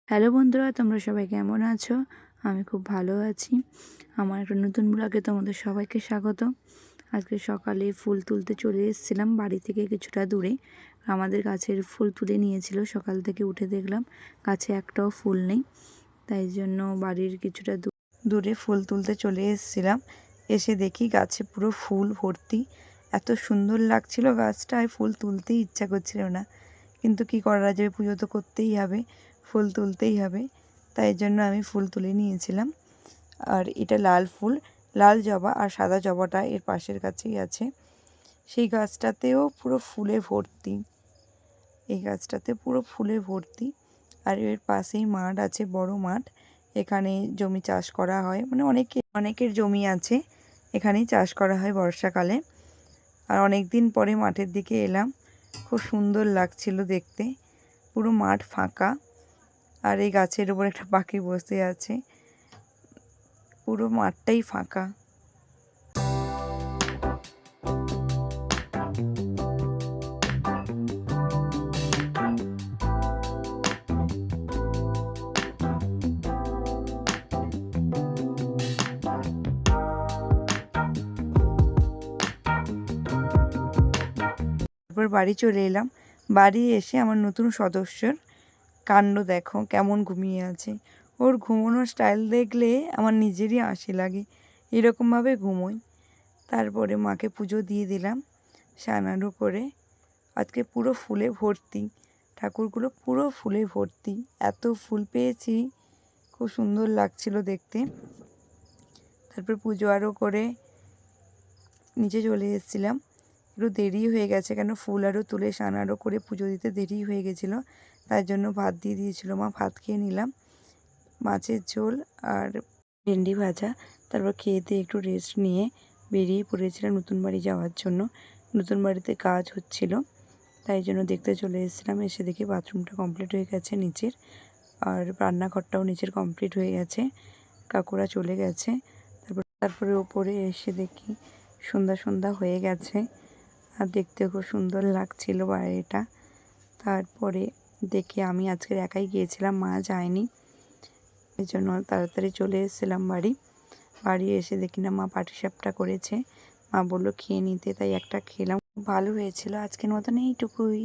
Hello বন্ধুরা, তোমরা সবাই কেমন আছো? আমি খুব ভালো আছি। আমার একটা নতুন ব্লগে তোমাদের সবাইকে স্বাগত। আজকে সকালে ফুল তুলতে চলে এসেছিলাম বাড়ি থেকে কিছুটা দূরে। আমাদের গাছের ফুল তুলে নিয়েছিল, সকাল থেকে উঠে দেখলাম গাছে একটাও ফুল নেই। তাই জন্য বাড়ির কিছুটা দূরে ফুল তুলতে চলে এসেছিলাম। এসে দেখি গাছে পুরো ফুল ভর্তি। এত সুন্দর লাগছিল গাছটায়, ফুল তুলতেই ইচ্ছা করছিল না, কিন্তু কি করা যাবে, পুজো তো করতেই হবে, ফুল তুলতেই হবে। তাই জন্য আমি ফুল তুলে নিয়েছিলাম। আর এটা লাল ফুল, লাল জবা আর সাদা জবাটা এর পাশের কাছেই আছে। সেই গাছটাতেও পুরো ফুলে ভর্তি, এই গাছটাতে পুরো ফুলে ভর্তি। আর এর পাশেই মাঠ আছে, বড় মাঠ। এখানে জমি চাষ করা হয়, মানে অনেকের জমি আছে, এখানেই চাষ করা হয় বর্ষাকালে। আর অনেক দিন পরে মাঠের দিকে এলাম, খুব সুন্দর লাগছিল দেখতে। পুরো মাঠ ফাঁকা, আর এই গাছের উপর একটা পাখি বসে আছে। পুরো মাঠটাই ফাঁকা। তারপর বাড়ি চলে এলাম। বাড়ি এসে আমার নতুন সদস্যর কাণ্ড দেখো, কেমন ঘুমিয়ে আছে। ওর ঘুমানোর স্টাইল দেখলে আমার নিজেরই হাসি লাগে, এরকমভাবে ঘুমোই। তারপরে মাকে পুজো দিয়ে দিলাম সানাড়ু করে। আজকে পুরো ফুলে ভর্তি, ঠাকুরগুলো পুরো ফুলে ভর্তি। এত ফুল পেয়েছি, খুব সুন্দর লাগছিল দেখতে। তারপর পুজো আরও করে নিচে চলে এসেছিলাম। একটু দেরি হয়ে গেছে, কেন ফুল আরও তুলে সানাড়ু করে পুজো দিতে দেরি হয়ে গেছিলো। তার জন্য ভাত দিয়ে দিয়েছিল মা, ভাত খেয়ে নিলাম। মাছের ঝোল আর ভেন্ডি ভাজা। তারপর খেয়ে দিয়ে একটু রেস্ট নিয়ে বেরিয়ে পড়েছিলাম নতুন বাড়ি যাওয়ার জন্য। নতুন বাড়িতে কাজ হচ্ছিল, তাই জন্য দেখতে চলে এসেছিলাম। এসে দেখি বাথরুমটা কমপ্লিট হয়ে গেছে নিচের, আর রান্নাঘরটাও নিচের কমপ্লিট হয়ে গেছে। কাকুরা চলে গেছে। তারপরে ওপরে এসে দেখি সন্ধ্যা সন্ধ্যা হয়ে গেছে, আর দেখতে খুব সুন্দর লাগছিল বাড়িটা। তারপরে দেখি আমি আজকের একাই গিয়েছিলাম, মা যায়নি, এই জন্য তাড়াতাড়ি চলে এসেছিলাম বাড়ি এসে দেখি না মা পাটিসাপটা করেছে। মা বললো খেয়ে নিতে, তাই একটা খেলাম, ভালো হয়েছিল। আজকের মতন এইটুকুই।